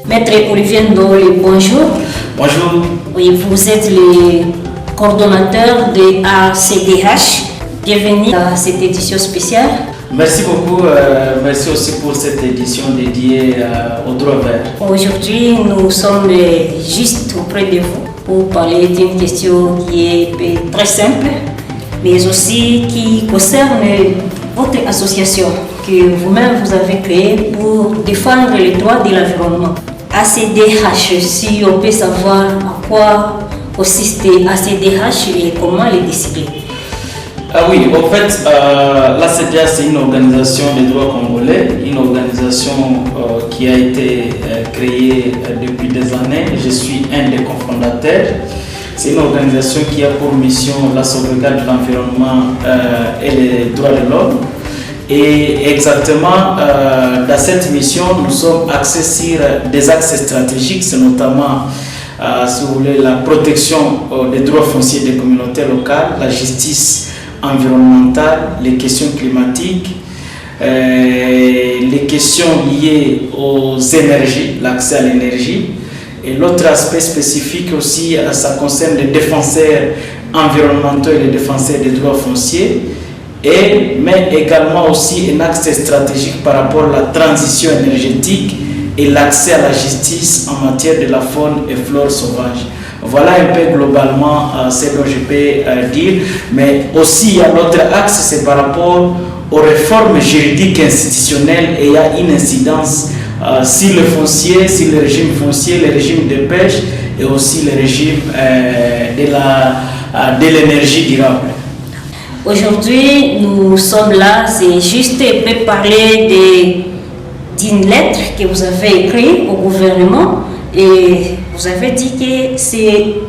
Maître Olivier Ndoli, bonjour. Bonjour. Oui, vous êtes le coordonnateur de ACDH. Bienvenue à cette édition spéciale. Merci beaucoup. Merci aussi pour cette édition dédiée au droit vert. Aujourd'hui, nous sommes juste auprès de vous pour parler d'une question qui est très simple, mais aussi qui concerne votre association que vous-même vous avez créée pour défendre les droits de l'environnement. ACDH, si on peut savoir à quoi consiste ACDH et comment les décider. Ah oui, en fait, l'ACDH c'est une organisation des droits congolais, une organisation qui a été créée depuis des années. Je suis un des cofondateurs. C'est une organisation qui a pour mission la sauvegarde de l'environnement et les droits de l'homme. Et exactement, dans cette mission, nous sommes axés sur des axes stratégiques, c'est notamment, si vous voulez, la protection des droits fonciers des communautés locales, la justice environnementale, les questions climatiques, les questions liées aux énergies, l'accès à l'énergie. Et l'autre aspect spécifique aussi, ça concerne les défenseurs environnementaux et les défenseurs des droits fonciers. Mais également aussi un axe stratégique par rapport à la transition énergétique et l'accès à la justice en matière de la faune et flore sauvage. Voilà un peu globalement ce dont je peux dire, mais aussi il y a l'autre axe, c'est par rapport aux réformes juridiques institutionnelles et il y a une incidence sur le foncier, sur le régime foncier, le régime de pêche et aussi le régime de l'énergie durable. Aujourd'hui, nous sommes là, c'est juste pour parler d'une lettre que vous avez écrite au gouvernement et vous avez dit que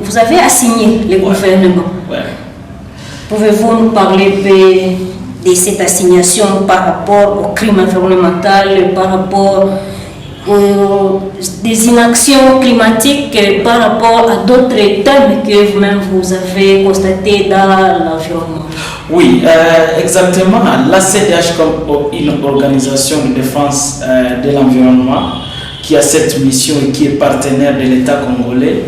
vous avez assigné le gouvernement. Ouais. Pouvez-vous nous parler de cette assignation par rapport au crime environnemental, par rapport des inactions climatiques, par rapport à d'autres thèmes que vous-même vous avez constatés dans l'environnement? Oui, exactement. L'ACDH, comme une organisation de défense de l'environnement qui a cette mission et qui est partenaire de l'État congolais,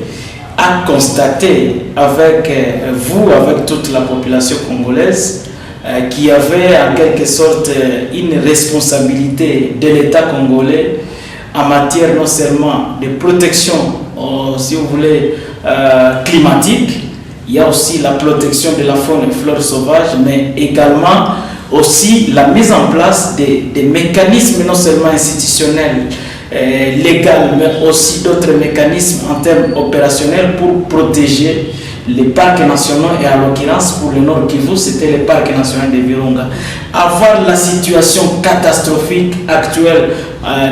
a constaté avec vous, avec toute la population congolaise, qu'il y avait en quelque sorte une responsabilité de l'État congolais en matière non seulement de protection, si vous voulez, climatique. Il y a aussi la protection de la faune et flore sauvage, mais également aussi la mise en place des mécanismes non seulement institutionnels, légaux, mais aussi d'autres mécanismes en termes opérationnels pour protéger les parcs nationaux et en l'occurrence pour le Nord Kivu, c'était le parc national de Virunga. Avoir la situation catastrophique actuelle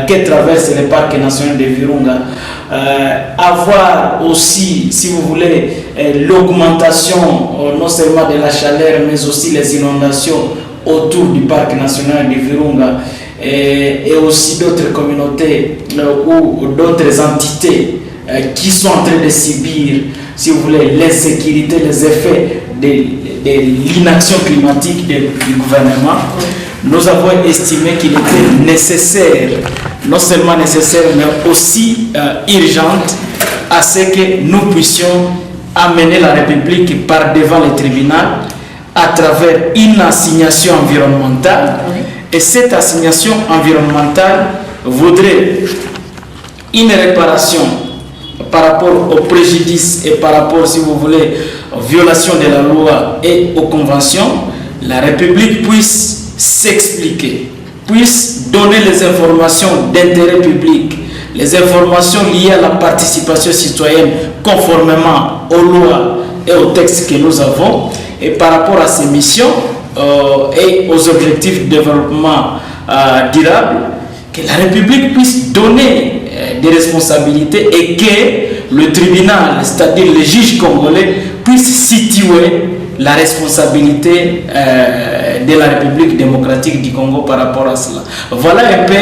que traverse le parc national de Virunga, avoir aussi, si vous voulez, l'augmentation non seulement de la chaleur, mais aussi les inondations autour du parc national de Virunga et aussi d'autres communautés ou d'autres entités qui sont en train de subir, si vous voulez, l'insécurité, les effets de l'inaction climatique du gouvernement. Nous avons estimé qu'il était nécessaire, non seulement nécessaire, mais aussi urgente, à ce que nous puissions amener la République par devant le tribunal à travers une assignation environnementale. Et cette assignation environnementale voudrait une réparation par rapport aux préjudices et par rapport, si vous voulez, aux violations de la loi et aux conventions. La République puisse s'expliquer, puisse donner les informations d'intérêt public, les informations liées à la participation citoyenne conformément aux lois et aux textes que nous avons, et par rapport à ces missions et aux objectifs de développement durable, que la République puisse donner des responsabilités et que le tribunal, c'est-à-dire le juge congolais, puisse situer la responsabilité de la République démocratique du Congo par rapport à cela. Voilà un peu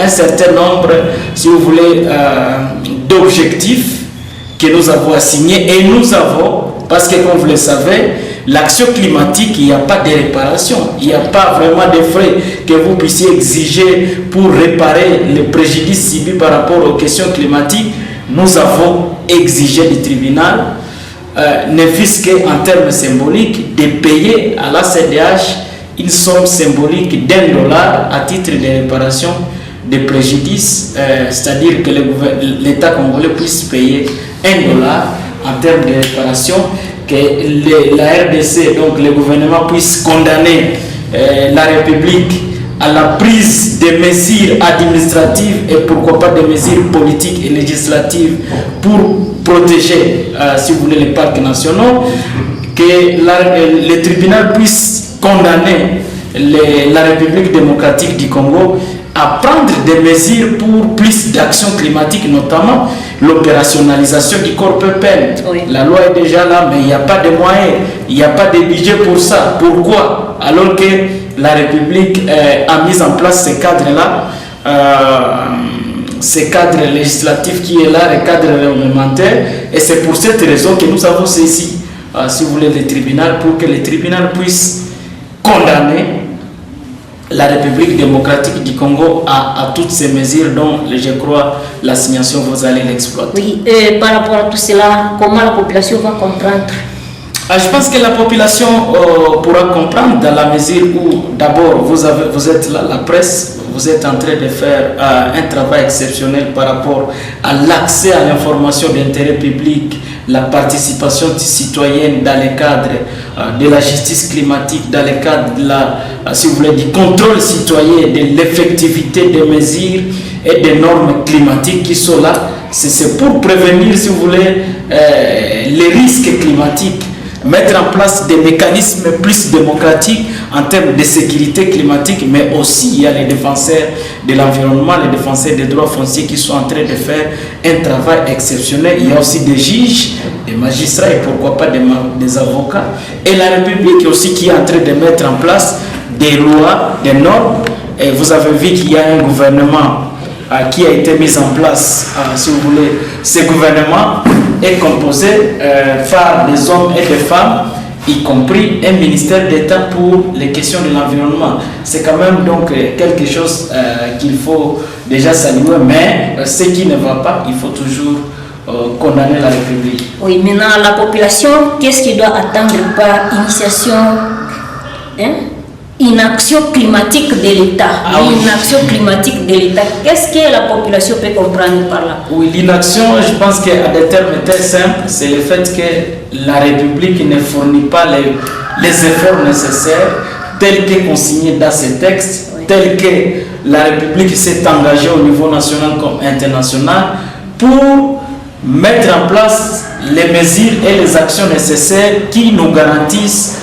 un certain nombre, si vous voulez, d'objectifs que nous avons assignés et nous avons, parce que comme vous le savez, l'action climatique, il n'y a pas de réparation. Il n'y a pas vraiment de frais que vous puissiez exiger pour réparer les préjudices subis par rapport aux questions climatiques. Nous avons exigé du tribunal, ne fût-ce qu'en termes symboliques, de payer à la CDH une somme symbolique d'$1 à titre de réparation des préjudices, c'est-à-dire que l'État congolais puisse payer $1 en termes de réparation, que la RDC, donc le gouvernement, puisse condamner la République à la prise de mesures administratives et pourquoi pas des mesures politiques et législatives pour protéger, si vous voulez, les parcs nationaux, que le tribunal puisse condamner la République démocratique du Congo à prendre des mesures pour plus d'actions climatiques, notamment l'opérationnalisation du corps PPL. Oui. La loi est déjà là, mais il n'y a pas de moyens, il n'y a pas de budget pour ça. Pourquoi? Alors que la République a mis en place ces cadres-là, ce cadre législatif qui est là, le cadre réglementaire, et c'est pour cette raison que nous avons saisi, si vous voulez, le tribunal, pour que le tribunal puisse condamner la République démocratique du Congo à toutes ces mesures dont, je crois, l'assignation, vous allez l'exploiter. Oui, par rapport à tout cela, comment la population va comprendre? Je pense que la population pourra comprendre dans la mesure où, d'abord, vous êtes là, la presse, vous êtes en train de faire un travail exceptionnel par rapport à l'accès à l'information d'intérêt public, la participation citoyenne dans le cadre de la justice climatique, dans le cadre de si vous voulez, du contrôle citoyen, de l'effectivité des mesures et des normes climatiques qui sont là. C'est pour prévenir, si vous voulez, les risques climatiques. Mettre en place des mécanismes plus démocratiques en termes de sécurité climatique, mais aussi il y a les défenseurs de l'environnement, les défenseurs des droits fonciers qui sont en train de faire un travail exceptionnel. Il y a aussi des juges, des magistrats et pourquoi pas des avocats. Et la République aussi qui est en train de mettre en place des lois, des normes. Et vous avez vu qu'il y a un gouvernement qui a été mis en place, si vous voulez. Ce gouvernement est composé par des hommes et des femmes, y compris un ministère d'État pour les questions de l'environnement. C'est quand même donc quelque chose qu'il faut déjà saluer, mais ce qui ne va pas, il faut toujours condamner la République. Oui, maintenant la population, qu'est-ce qu'il doit attendre par initiation, une action climatique de l'État? Une action climatique de l'État, qu'est-ce que la population peut comprendre par là? Oui, l'inaction, je pense qu'à des termes très simples, c'est le fait que la République ne fournit pas les efforts nécessaires tels que consignés dans ces textes, tels que la République s'est engagée au niveau national comme international pour mettre en place les mesures et les actions nécessaires qui nous garantissent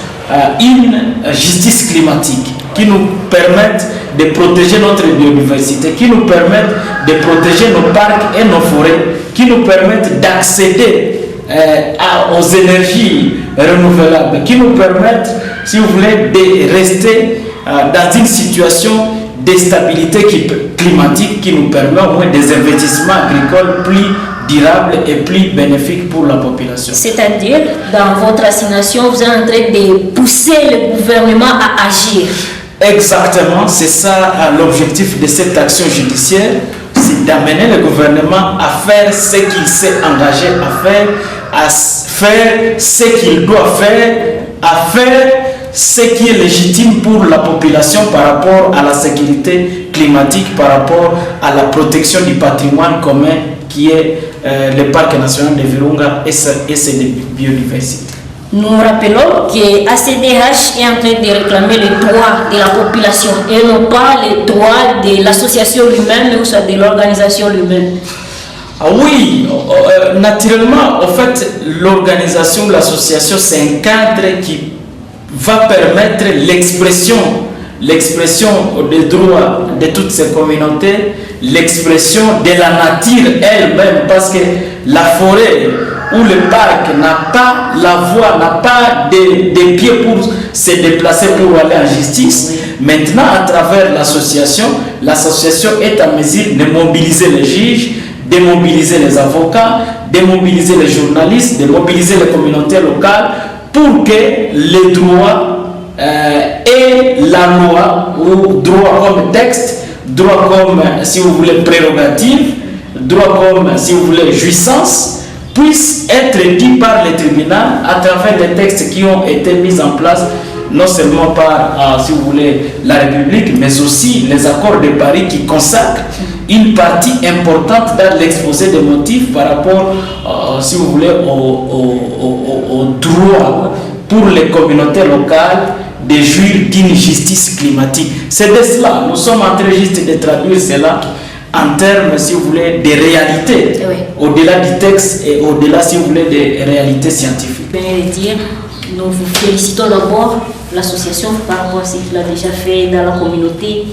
une justice climatique, qui nous permettent de protéger notre biodiversité, qui nous permettent de protéger nos parcs et nos forêts, qui nous permettent d'accéder aux énergies renouvelables, qui nous permettent, si vous voulez, de rester dans une situation de stabilité climatique qui nous permet au moins des investissements agricoles plus durable et plus bénéfique pour la population. C'est-à-dire, dans votre assignation, vous êtes en train de pousser le gouvernement à agir. Exactement, c'est ça l'objectif de cette action judiciaire, c'est d'amener le gouvernement à faire ce qu'il s'est engagé à faire ce qu'il doit faire, à faire ce qui est légitime pour la population par rapport à la sécurité climatique, par rapport à la protection du patrimoine commun qui est le parc national de Virunga et sa biodiversité. Nous rappelons que ACDH est en train de réclamer les droits de la population et non pas les droits de l'association lui-même ou soit de l'organisation lui-même. Oui, naturellement, en fait, l'organisation, l'association, c'est un cadre qui va permettre l'expression des droits de toutes ces communautés, l'expression de la nature elle-même, parce que la forêt ou le parc n'a pas la voie, n'a pas des pieds pour se déplacer pour aller en justice. Maintenant, à travers l'association est en mesure de mobiliser les juges, de mobiliser les avocats, de mobiliser les journalistes, de mobiliser les communautés locales pour que les droits et la loi, ou droit comme texte, droit comme, si vous voulez, prérogative, droit comme, si vous voulez, jouissance, puissent être dit par les tribunaux à travers des textes qui ont été mis en place non seulement par, si vous voulez, la République, mais aussi les accords de Paris qui consacrent une partie importante dans l'exposé des motifs par rapport, si vous voulez, au droit pour les communautés locales de jouir d'une justice climatique. C'est de cela, nous sommes en train juste de traduire cela en termes, si vous voulez, de réalité, oui, au-delà du texte et au-delà, si vous voulez, des réalités scientifiques. Je vais dire, nous vous félicitons d'abord l'association par rapport à ce qu'il a déjà fait dans la communauté,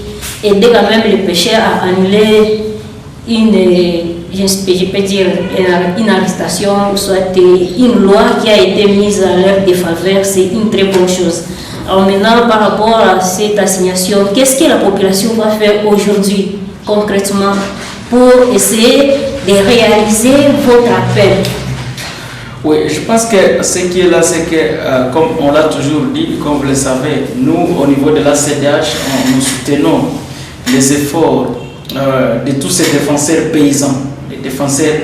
aider quand même les pêcheurs à annuler je peux dire, une arrestation, soit une loi qui a été mise à leur défaveur, c'est une très bonne chose. Alors maintenant, par rapport à cette assignation, qu'est-ce que la population va faire aujourd'hui concrètement pour essayer de réaliser votre appel? Oui, je pense que ce qui est là, c'est que, comme on l'a toujours dit, comme vous le savez, nous, au niveau de la CDH, nous soutenons les efforts de tous ces défenseurs paysans, les défenseurs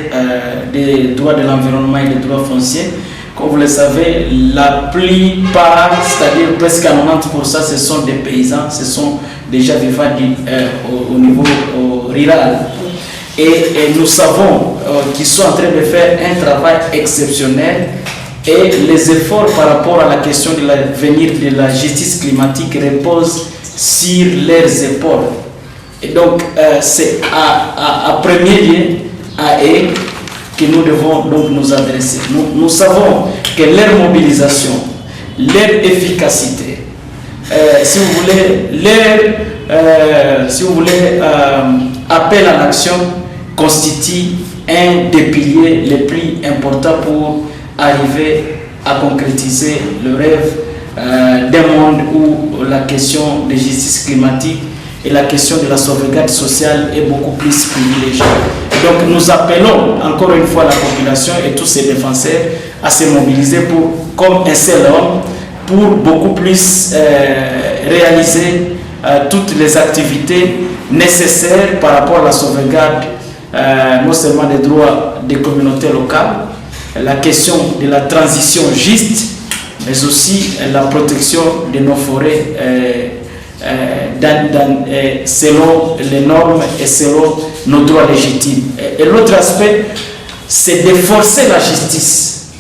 des droits de l'environnement et des droits fonciers. Comme vous le savez, la plupart, c'est-à-dire presque à 90%, ce sont des paysans, ce sont déjà vivants au niveau rural. Et nous savons qu'ils sont en train de faire un travail exceptionnel et les efforts par rapport à la question de l'avenir de la justice climatique reposent sur leurs épaules. Et donc, c'est à premier lieu à eux que nous devons donc nous adresser. Nous savons que leur mobilisation, leur efficacité, si vous voulez, appel à l'action constitue un des piliers les plus importants pour arriver à concrétiser le rêve d'un monde où la question de justice climatique et la question de la sauvegarde sociale est beaucoup plus privilégiée. Donc nous appelons encore une fois la population et tous ces défenseurs à se mobiliser comme un seul homme pour beaucoup plus réaliser toutes les activités nécessaires par rapport à la sauvegarde non seulement des droits des communautés locales, la question de la transition juste, mais aussi la protection de nos forêts selon les normes et selon nos droits légitimes. Et l'autre aspect, c'est de forcer la justice.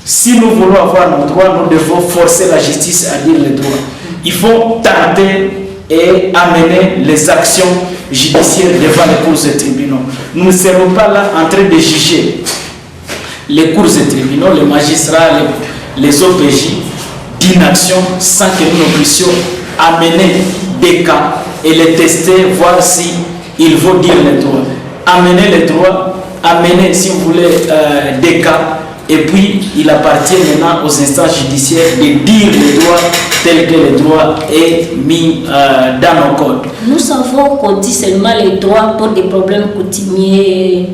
Si nous voulons avoir nos droits, nous devons forcer la justice à dire les droits. Il faut tenter et amener les actions judiciaires devant les cours et tribunaux. Nous ne serons pas là en train de juger les cours et tribunaux, les magistrats, les OPJ d'inaction sans que nous puissions amener des cas et les tester, voir si il faut dire les droits. Amener les droits, amener, si vous voulez, des cas, et puis il appartient maintenant aux instances judiciaires de dire les droits tels que le droit est mis dans nos codes. Nous savons qu'on dit seulement les droits pour des problèmes coutumiers,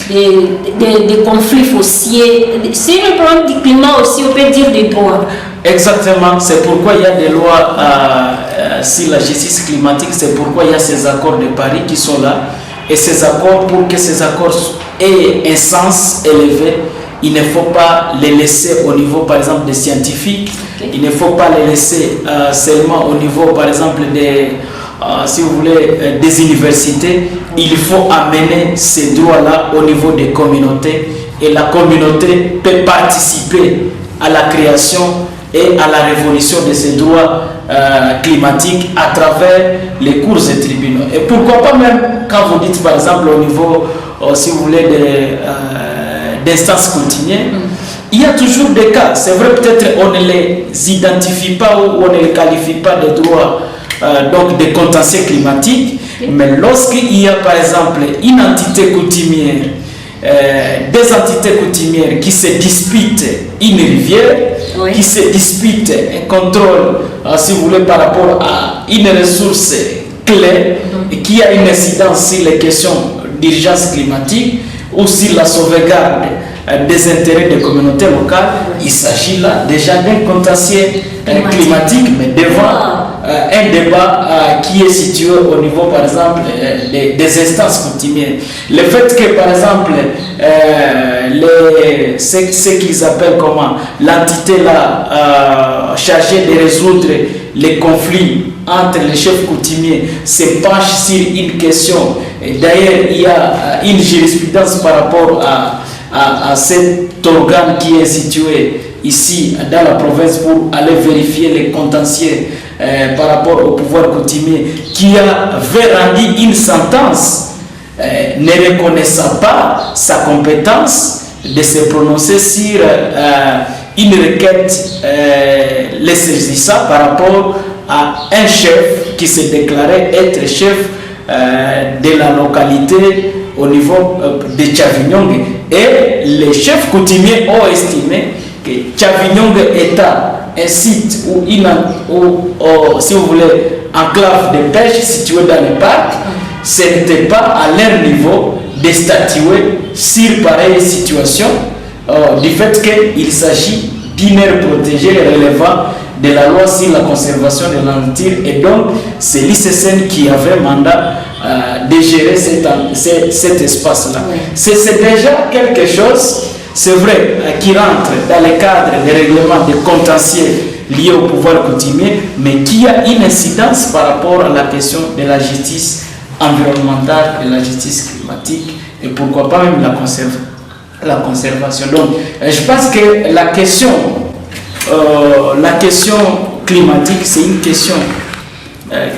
des conflits fonciers. C'est le problème du climat aussi, on peut dire des droits. Exactement, c'est pourquoi il y a des lois sur la justice climatique, c'est pourquoi il y a ces accords de Paris qui sont là. Et ces accords, pour que ces accords aient un sens élevé, il ne faut pas les laisser au niveau, par exemple, des scientifiques. Okay. Il ne faut pas les laisser seulement au niveau, par exemple, des, si vous voulez, des universités. Il faut amener ces droits-là au niveau des communautés. Et la communauté peut participer à la création et à la révolution de ces droits climatiques à travers les cours et tribunaux. Et pourquoi pas même, quand vous dites, par exemple, au niveau, si vous voulez, d'instances coutumières, il y a toujours des cas. C'est vrai, peut-être on ne les identifie pas ou on ne les qualifie pas de droits donc de contentieux climatiques, mais lorsqu'il y a par exemple une entité coutumière, des entités coutumières qui se disputent une rivière, oui, qui se disputent un contrôle, si vous voulez, par rapport à une ressource clé, et qui a une incidence sur les questions d'urgence climatique ou sur la sauvegarde des intérêts des communautés locales. Il s'agit là déjà d'un contentieux climatique, mais devant un débat qui est situé au niveau, par exemple, des instances coutumières. Le fait que, par exemple, ce qu'ils appellent comment l'entité là chargée de résoudre les conflits entre les chefs coutumiers se penche sur une question. D'ailleurs, il y a une jurisprudence par rapport à cet organe qui est situé ici dans la province pour aller vérifier les contentieux par rapport au pouvoir coutumier qui avait rendu une sentence ne reconnaissant pas sa compétence de se prononcer sur une requête les saisissant par rapport à un chef qui s'est déclaré être chef de la localité au niveau de Tchavignongue. Et les chefs coutumiers ont estimé que Tchavignongue étant un site ou si vous voulez, enclave de pêche située dans le parc, ce n'était pas à leur niveau de statuer sur pareille situation du fait qu'il s'agit d'une aire protégée relevant de la loi sur la conservation de la nature, et donc c'est l'ICCN qui avait mandat de gérer cet espace-là. Oui. C'est déjà quelque chose, c'est vrai, qui rentre dans le cadre des règlements de contentieux liés au pouvoir coutumier, mais qui a une incidence par rapport à la question de la justice environnementale et la justice climatique, et pourquoi pas même la conservation. Donc, je pense que la question climatique, c'est une question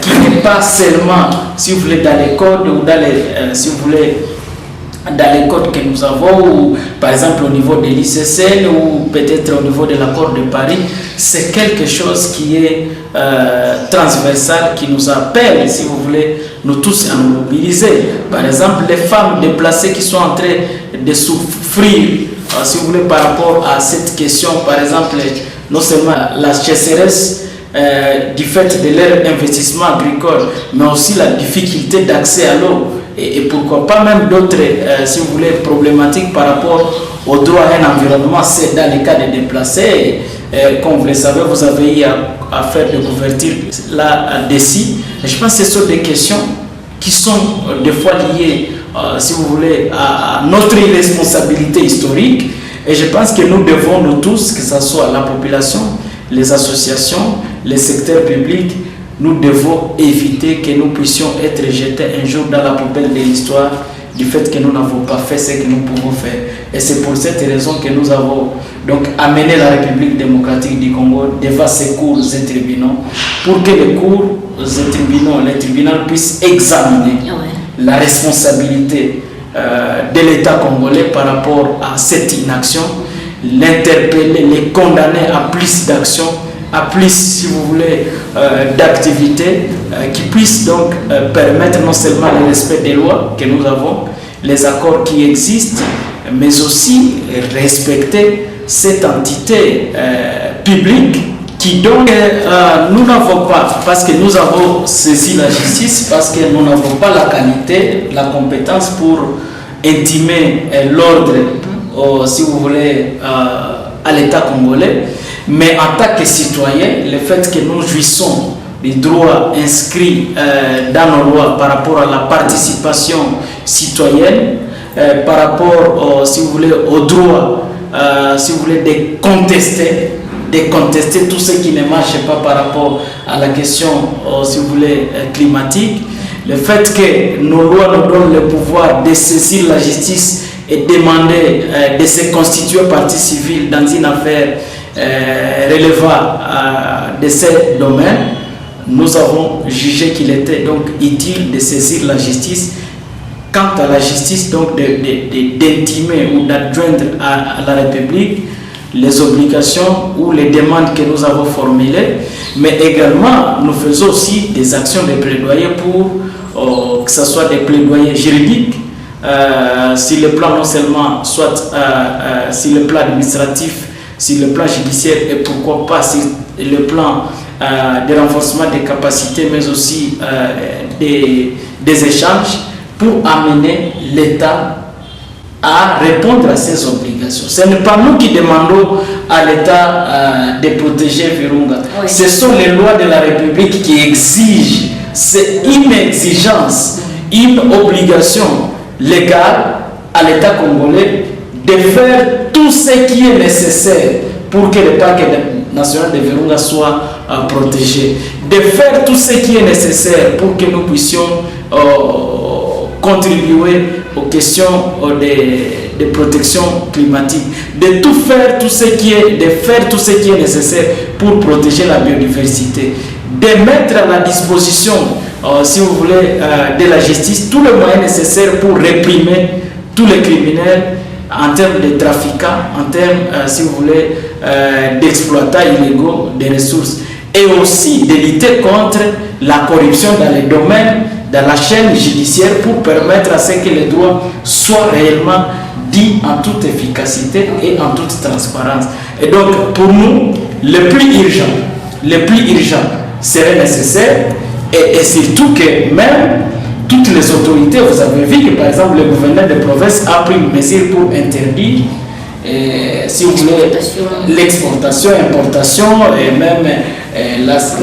qui n'est pas seulement, si vous voulez, dans les codes ou dans les, si vous voulez, dans les codes que nous avons, ou par exemple au niveau de l'ICCN ou peut-être au niveau de l'accord de Paris. C'est quelque chose qui est transversal, qui nous appelle, si vous voulez, nous tous à nous mobiliser. Par exemple, les femmes déplacées qui sont en train de souffrir, si vous voulez, par rapport à cette question, par exemple, non seulement la sécheresse du fait de leur investissement agricole, mais aussi la difficulté d'accès à l'eau, et pourquoi pas même d'autres, si vous voulez, problématiques par rapport au droit à un environnement. C'est dans les cas des déplacés, comme vous le savez, vous avez eu à faire de couverture là-dessus. Je pense que ce sont des questions qui sont des fois liées, si vous voulez, à notre irresponsabilité historique. Et je pense que nous devons, nous tous, que ce soit la population, les associations, les secteurs publics, nous devons éviter que nous puissions être jetés un jour dans la poubelle de l'histoire du fait que nous n'avons pas fait ce que nous pouvons faire. Et c'est pour cette raison que nous avons donc amené la République démocratique du Congo devant ces cours et tribunaux pour que les cours et les tribunaux puissent examiner la responsabilité de l'État congolais par rapport à cette inaction, l'interpeller, les condamner à plus d'actions, à plus, si vous voulez, d'activités qui puissent donc permettre non seulement le respect des lois que nous avons, les accords qui existent, mais aussi respecter cette entité publique qui donc nous n'avons pas, parce que nous avons saisi la justice, parce que nous n'avons pas la qualité, la compétence pour intimer l'ordre, si vous voulez, à l'État congolais. Mais en tant que citoyen, le fait que nous jouissons des droits inscrits dans nos lois par rapport à la participation citoyenne, par rapport, si vous voulez, au droit, si vous voulez, de contester tout ce qui ne marche pas par rapport à la question, si vous voulez, climatique. Le fait que nos lois nous donnent le pouvoir de saisir la justice et demander de se constituer partie civile dans une affaire relevant de ce domaine, nous avons jugé qu'il était donc utile de saisir la justice. Quant à la justice, donc d'intimer ou d'adjoindre à la République les obligations ou les demandes que nous avons formulées, mais également nous faisons aussi des actions de plaidoyer pour que ce soit des plaidoyers juridiques sur le plan non seulement soit sur le plan administratif, sur le plan judiciaire et pourquoi pas sur le plan de renforcement des capacités, mais aussi des échanges pour amener l'État à répondre à ces obligations. Ce n'est pas nous qui demandons à l'État de protéger Virunga. Oui. Ce sont les lois de la République qui exigent. C'est une exigence, une obligation légale à l'État congolais de faire tout ce qui est nécessaire pour que le parc national de Virunga soit protégé. De faire tout ce qui est nécessaire pour que nous puissions contribuer aux questions de protection climatique, de faire tout ce qui est nécessaire pour protéger la biodiversité, de mettre à la disposition, si vous voulez, de la justice tous les moyens nécessaires pour réprimer tous les criminels en termes de trafiquants, en termes, si vous voulez, d'exploitants illégaux des ressources, et aussi de lutter contre la corruption dans les domaines, dans la chaîne judiciaire, pour permettre à ce que les droits soient réellement dits en toute efficacité et en toute transparence. Et donc, pour nous, le plus urgent serait nécessaire, et surtout que même toutes les autorités, vous avez vu que par exemple le gouverneur de province a pris une mesure pour interdire, si vous voulez, l'exportation, l'importation et même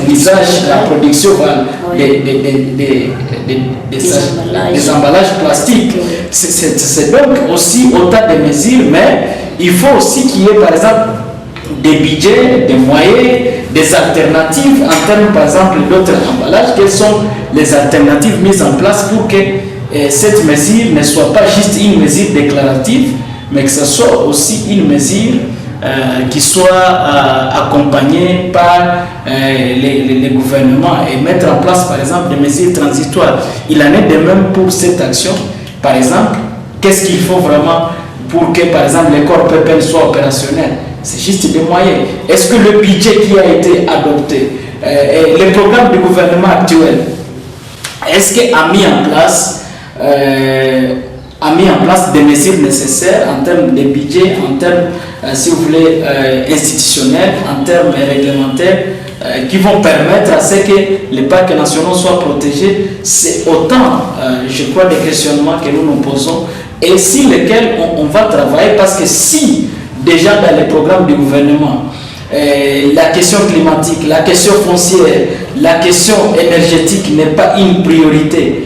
l'usage, la production des emballages plastiques. C'est donc aussi autant de mesures, mais il faut aussi qu'il y ait par exemple des budgets, des moyens, des alternatives en termes par exemple d'autres emballages. Quelles sont les alternatives mises en place pour que cette mesure ne soit pas juste une mesure déclarative, mais que ce soit aussi une mesure qui soit accompagnée par les gouvernements et mettre en place par exemple des mesures transitoires. Il en est de même pour cette action. Par exemple, qu'est-ce qu'il faut vraiment pour que par exemple les corps PPN soient opérationnels? C'est juste des moyens. Est-ce que le budget qui a été adopté, les programmes du gouvernement actuel, est-ce qu'il a mis en place des mesures nécessaires en termes de budget, en termes, si vous voulez, institutionnels, en termes réglementaires, qui vont permettre à ce que les parcs nationaux soient protégés? C'est autant, je crois, des questionnements que nous nous posons et sur lesquels on va travailler, parce que si déjà dans les programmes du gouvernement, la question climatique, la question foncière, la question énergétique n'est pas une priorité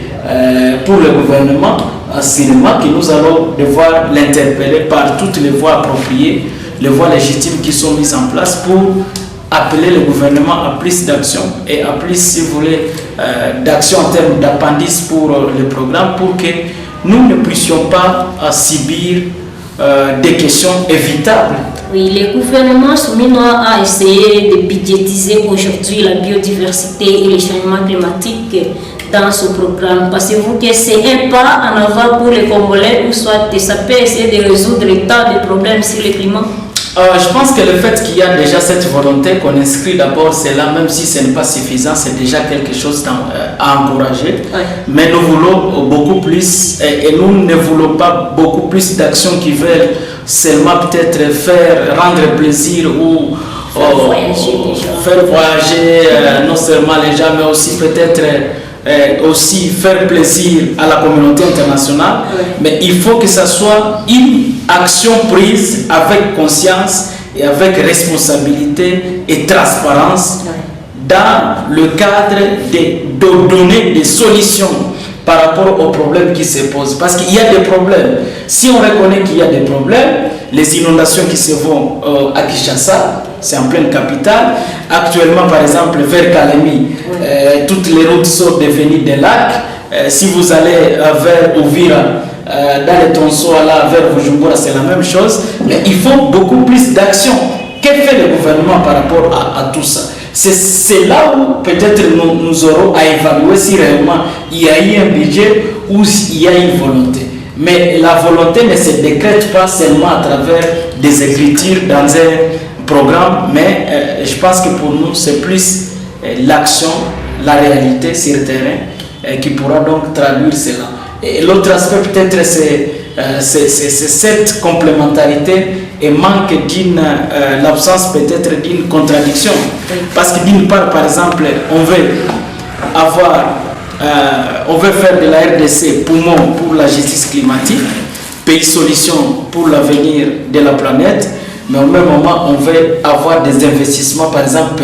pour le gouvernement, assurément que nous allons devoir l'interpeller par toutes les voies appropriées, les voies légitimes qui sont mises en place pour appeler le gouvernement à plus d'action et à plus, si vous voulez, d'action en termes d'appendices pour le programme, pour que nous ne puissions pas subir des questions évitables. Oui, le gouvernement souminois a essayé de budgétiser aujourd'hui la biodiversité et le changement climatique dans ce programme. Pensez-vous que c'est un pas en avant pour les Congolais, ou soit ça peut essayer de résoudre tant de problèmes sur le climat? Je pense que le fait qu'il y a déjà cette volonté qu'on inscrit d'abord cela, même si ce n'est pas suffisant, c'est déjà quelque chose à encourager. Ouais. Mais nous voulons beaucoup plus, et nous ne voulons pas beaucoup plus d'actions qui veulent seulement peut-être rendre plaisir ou faire voyager non seulement les gens, mais aussi peut-être aussi faire plaisir à la communauté internationale. Ouais. Mais il faut que ça soit une action prise avec conscience et avec responsabilité et transparence, ouais, dans le cadre de donner des solutions par rapport aux problèmes qui se posent. Parce qu'il y a des problèmes. Si on reconnaît qu'il y a des problèmes, les inondations qui se font à Kinshasa, c'est en pleine capitale. Actuellement, par exemple, vers Kalemi, toutes les routes sont devenues des lacs. Si vous allez vers Ouvira, dans les tronçons là, vers Bujumbura, c'est la même chose. Mais il faut beaucoup plus d'action. Que fait le gouvernement par rapport à tout ça? C'est là où peut-être nous aurons à évaluer si réellement il y a eu un budget ou s'il y a une volonté. Mais la volonté ne se décrète pas seulement à travers des écritures dans un programme, mais je pense que pour nous, c'est plus l'action, la réalité sur le terrain qui pourra donc traduire cela. Et l'autre aspect peut-être, c'est cette complémentarité et manque l'absence peut-être d'une contradiction. Parce que d'une part, par exemple, on veut faire de la RDC poumon pour la justice climatique, pays solution pour l'avenir de la planète, mais au même moment, on veut avoir des investissements, par exemple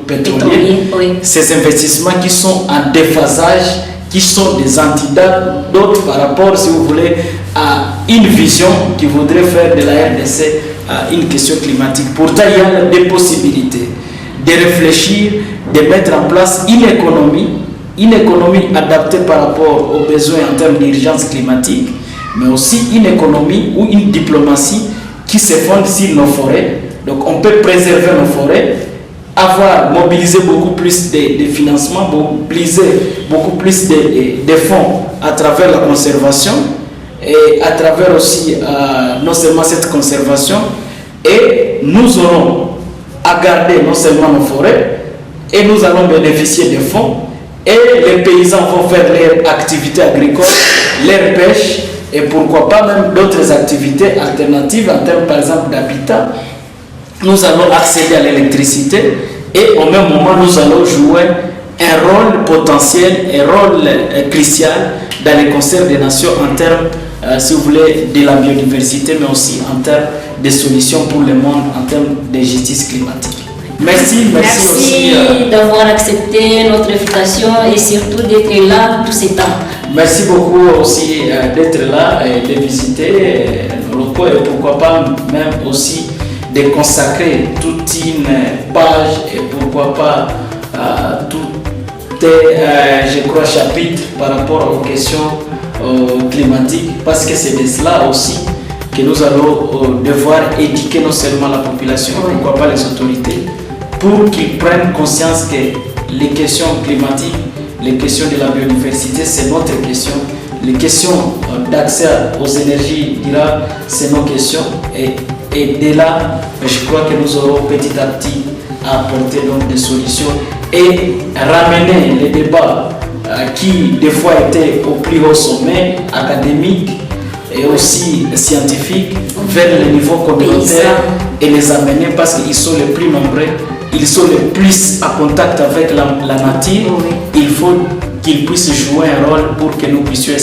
pétroliers. Oui. Ces investissements qui sont en déphasage, qui sont des antidotes par rapport, si vous voulez, à une vision qui voudrait faire de la RDC une question climatique. Pourtant, il y a des possibilités de réfléchir, de mettre en place une économie adaptée par rapport aux besoins en termes d'urgence climatique, mais aussi une économie ou une diplomatie qui se fonde sur nos forêts. Donc on peut préserver nos forêts, mobiliser beaucoup plus de financements, mobiliser beaucoup plus de fonds à travers la conservation et à travers aussi non seulement cette conservation, et nous aurons à garder non seulement nos forêts, et nous allons bénéficier des fonds, et les paysans vont faire leurs activités agricoles, leur pêche, et pourquoi pas même d'autres activités alternatives en termes par exemple d'habitat. Nous allons accéder à l'électricité et au même moment nous allons jouer un rôle potentiel, un rôle crucial dans les concerts des nations en termes, si vous voulez, de la biodiversité, mais aussi en termes de solutions pour le monde, en termes de justice climatique. Merci aussi d'avoir accepté notre invitation et surtout d'être là tout ce temps. Merci beaucoup aussi d'être là et de visiter nos locaux et pourquoi pas même aussi de consacrer toute une page et pourquoi pas je crois, chapitre par rapport aux questions climatiques, parce que c'est de cela aussi que nous allons devoir éduquer non seulement la population, pourquoi pas les autorités, pour qu'ils prennent conscience que les questions climatiques, les questions de la biodiversité, c'est notre question. Les questions d'accès aux énergies durables, c'est nos questions. Et dès là, je crois que nous aurons petit à petit à apporter donc des solutions et ramener les débats qui des fois étaient au plus haut sommet académique et aussi scientifique vers le niveau communautaire et les amener parce qu'ils sont les plus nombreux, ils sont les plus en contact avec la nature. Il faut qu'ils puissent jouer un rôle pour que nous puissions